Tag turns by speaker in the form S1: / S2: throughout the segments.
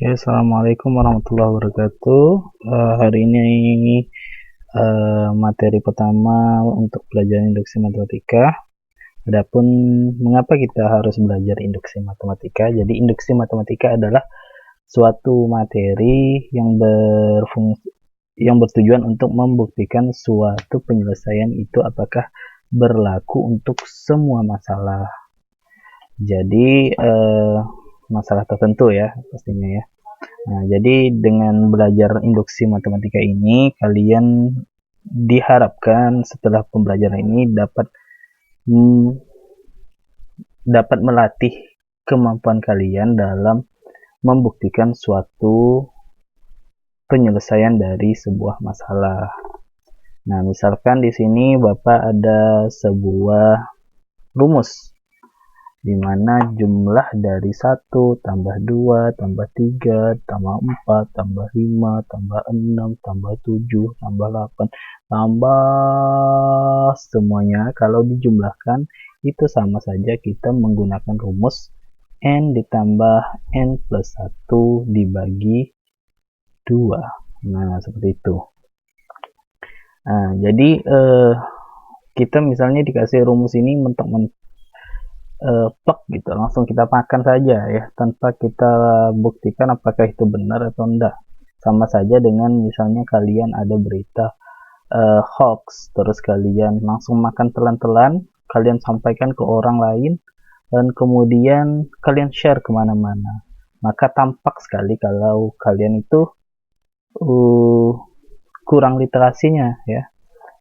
S1: Oke, assalamualaikum warahmatullahi wabarakatuh. Hari ini materi pertama untuk pelajaran induksi matematika. Adapun mengapa kita harus belajar induksi matematika? Jadi induksi matematika adalah suatu materi yang bertujuan untuk membuktikan suatu penyelesaian itu apakah berlaku untuk semua masalah. Jadi masalah tertentu ya pastinya ya. Nah, jadi dengan belajar induksi matematika ini, kalian diharapkan setelah pembelajaran ini dapat melatih kemampuan kalian dalam membuktikan suatu penyelesaian dari sebuah masalah. Nah, misalkan di sini Bapak ada sebuah rumus di mana jumlah dari 1 tambah 2 tambah 3 tambah 4 tambah 5 tambah 6 tambah 7 tambah 8 tambah semuanya kalau dijumlahkan itu sama saja kita menggunakan rumus n ditambah n plus 1 dibagi 2. Nah, seperti itu. Nah, jadi kita misalnya dikasih rumus ini mentok-mentok plek gitu, langsung kita makan saja ya, tanpa kita buktikan apakah itu benar atau enggak. Sama saja dengan misalnya kalian ada berita hoax, terus kalian langsung makan telan-telan, kalian sampaikan ke orang lain, dan kemudian kalian share kemana-mana. Maka tampak sekali kalau kalian itu kurang literasinya ya.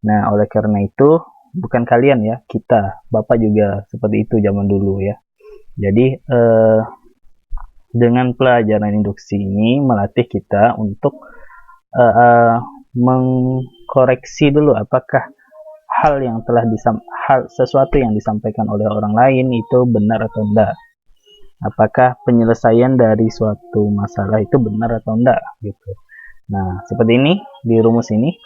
S1: Nah, oleh karena itu bukan kalian ya, kita, Bapak juga seperti itu zaman dulu ya. Jadi dengan pelajaran induksi ini melatih kita untuk mengkoreksi dulu apakah sesuatu yang disampaikan oleh orang lain itu benar atau enggak. Apakah penyelesaian dari suatu masalah itu benar atau enggak gitu. Nah, seperti ini di rumus ini.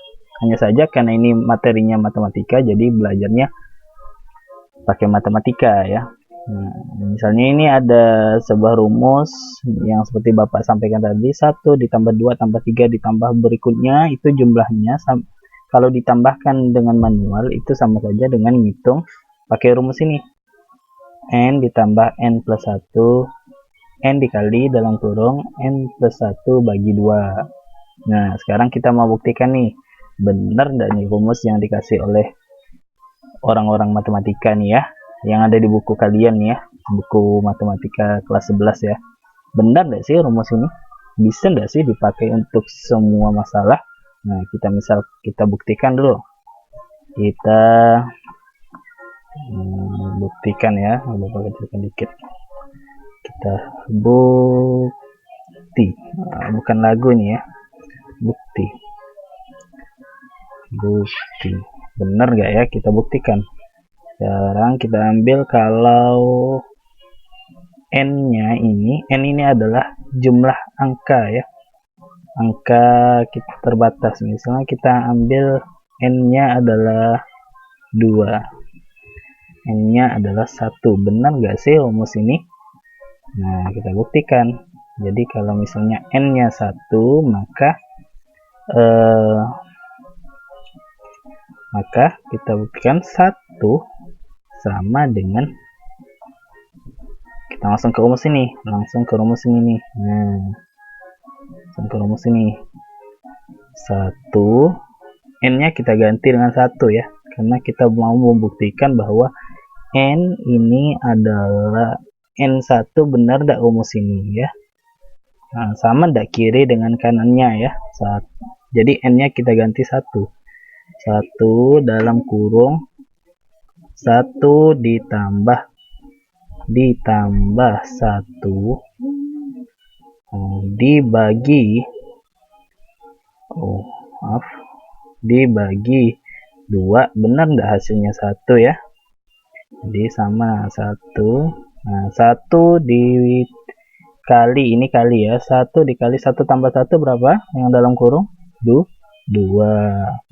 S1: Hanya saja karena ini materinya matematika, jadi belajarnya pakai matematika ya. Nah, misalnya ini ada sebuah rumus yang seperti Bapak sampaikan tadi, 1 ditambah 2 tambah 3 ditambah berikutnya, itu jumlahnya kalau ditambahkan dengan manual itu sama saja dengan ngitung pakai rumus ini. N ditambah N plus 1, N dikali dalam kurung N plus 1 bagi 2. Nah, sekarang kita mau buktikan nih, benar enggak nih rumus yang dikasih oleh orang-orang matematika nih ya, yang ada di buku kalian nih ya, buku matematika kelas 11 ya. Benar enggak sih rumus ini? Bisa enggak sih dipakai untuk semua masalah? Nah, kita buktikan dulu. Kita buktikan ya, Bapak kecilkan dikit. Kita bukti, bukan lagu nih ya, bukti. Benar nggak ya, kita buktikan. Sekarang kita ambil kalau n ini adalah jumlah angka ya, angka kita terbatas. Misalnya kita ambil n-nya adalah 2, n-nya adalah 1. Benar nggak sih rumus ini? Nah, kita buktikan. Jadi kalau misalnya n-nya 1, maka kita buktikan 1 sama dengan, kita langsung ke rumus ini nih. Nah, langsung ke rumus ini. 1, n-nya kita ganti dengan 1 ya, karena kita mau membuktikan bahwa n ini adalah n1. Benar enggak rumus ini ya? Nah, sama enggak kiri dengan kanannya ya? Jadi n-nya kita ganti 1 dalam kurung 1 ditambah 1 dibagi 2. Benar enggak hasilnya 1 ya? Jadi sama 1. Nah, 1 dikali ini kali ya, 1 dikali 1 tambah 1 berapa yang dalam kurung? 2.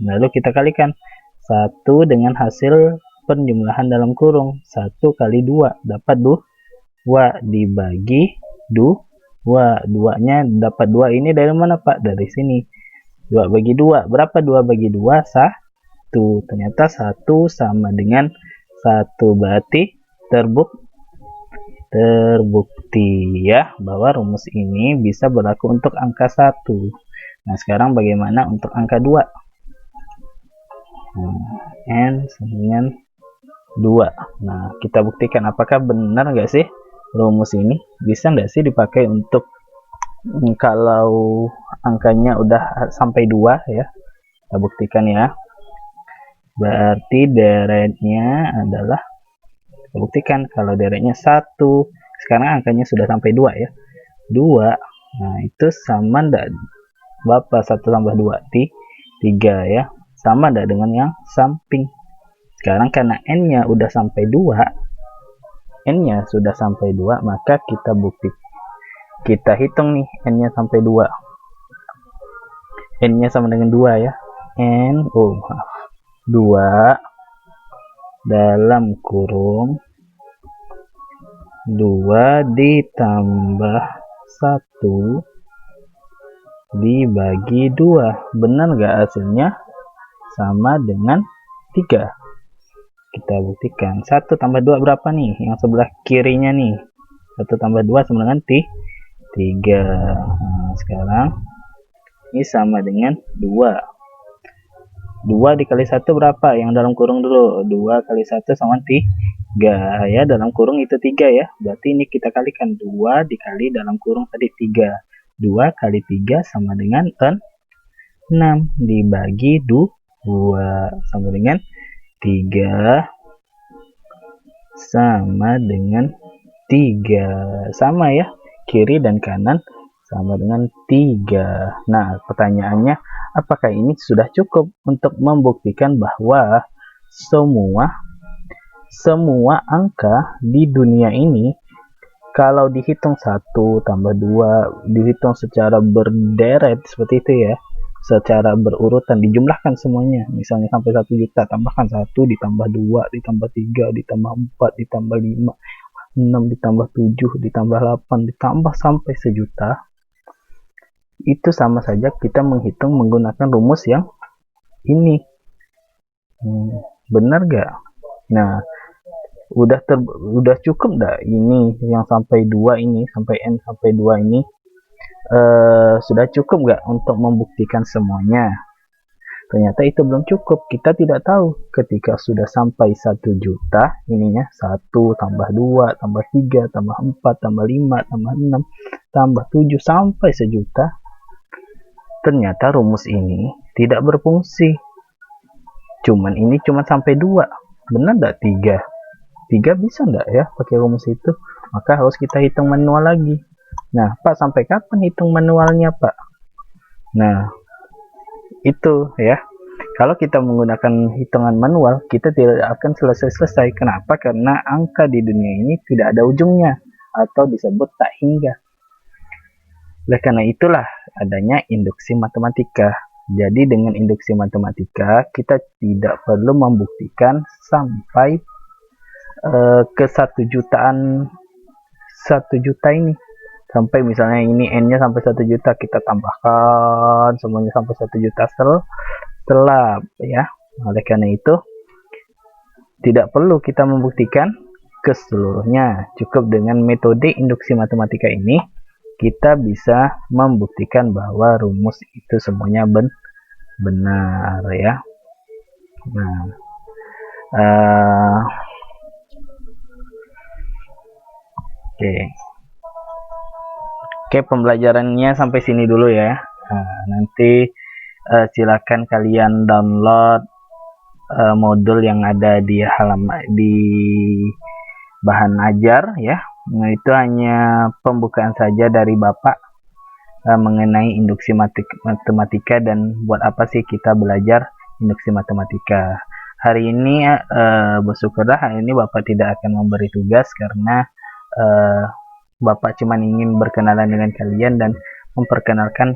S1: Lalu kita kalikan 1 dengan hasil penjumlahan dalam kurung, 1 kali 2 dapat 2 dibagi 2. 2 nya dapat 2 ini dari mana Pak? Dari sini. 2 bagi 2. Berapa 2 bagi 2? 1. Ternyata 1 sama dengan 1. Berarti terbukti ya bahwa rumus ini bisa berlaku untuk angka 1. Nah, sekarang bagaimana untuk angka 2? N sama dengan 2. Nah, kita buktikan apakah benar nggak sih rumus ini? Bisa nggak sih dipakai untuk kalau angkanya udah sampai 2 ya? Kita buktikan ya. Berarti deretnya adalah, kita buktikan kalau deretnya 1. Sekarang angkanya sudah sampai 2 ya. 2. Nah, itu sama enggak Bapak 1 tambah 2? 3 ya. Sama enggak dengan yang samping? Sekarang karena N-nya udah sampai 2, N-nya sudah sampai 2, maka kita hitung nih N-nya sampai 2. N-nya sama dengan 2 ya. 2 dalam kurung 2 ditambah 1 dibagi 2. Benar nggak hasilnya? Sama dengan 3. Kita buktikan. 1 tambah 2 berapa nih? Yang sebelah kirinya nih. 1 tambah 2 sama dengan 3. Nah, sekarang ini sama dengan 2. 2 dikali 1 berapa? Yang dalam kurung dulu. 2 kali 1 sama 3 ya. Dalam kurung itu 3 ya. Berarti ini kita kalikan. 2 dikali dalam kurung tadi 3. 2 kali 3 sama dengan 6 dibagi 2 sama dengan 3 sama dengan 3. Sama ya, kiri dan kanan sama dengan 3. Nah, pertanyaannya, apakah ini sudah cukup untuk membuktikan bahwa semua angka di dunia ini kalau dihitung 1 tambah 2, dihitung secara berderet seperti itu ya, secara berurutan, dijumlahkan semuanya, misalnya sampai 1 juta, tambahkan 1, ditambah 2, ditambah 3, ditambah 4, ditambah 5, 6, ditambah 7, ditambah 8, ditambah sampai sejuta, itu sama saja kita menghitung menggunakan rumus yang ini. Benar gak? Nah, udah cukup enggak ini yang sampai 2 ini, sampai N sampai 2 ini sudah cukup enggak untuk membuktikan semuanya? Ternyata itu belum cukup. Kita tidak tahu ketika sudah sampai 1 juta ininya, 1 tambah 2 tambah 3 tambah 4 tambah 5 tambah 6 tambah 7 sampai sejuta, ternyata rumus ini tidak berfungsi. Ini cuma sampai 2. Benar enggak 3? 3 bisa enggak ya pakai rumus itu? Maka harus kita hitung manual lagi. Nah, Pak, sampai kapan hitung manualnya, Pak? Nah, itu ya. Kalau kita menggunakan hitungan manual, kita tidak akan selesai-selesai. Kenapa? Karena angka di dunia ini tidak ada ujungnya, atau disebut tak hingga. Oleh karena itulah adanya induksi matematika. Jadi dengan induksi matematika, kita tidak perlu membuktikan sampai ke 1 juta ini, sampai misalnya ini N-nya sampai 1 juta, kita tambahkan semuanya sampai 1 juta setelah ya. Oleh karena itu tidak perlu kita membuktikan keseluruhnya, cukup dengan metode induksi matematika ini kita bisa membuktikan bahwa rumus itu semuanya benar ya. Nah, Oke, pembelajarannya sampai sini dulu ya. Nah, nanti silakan kalian download modul yang ada di bahan ajar ya. Nah, itu hanya pembukaan saja dari Bapak mengenai induksi matematika dan buat apa sih kita belajar induksi matematika. Hari ini bersyukurlah hari ini Bapak tidak akan memberi tugas karena Bapak cuma ingin berkenalan dengan kalian dan memperkenalkan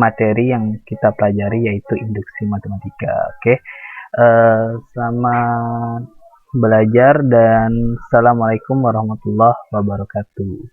S1: materi yang kita pelajari, yaitu induksi matematika. Oke, selamat belajar dan assalamualaikum warahmatullahi wabarakatuh.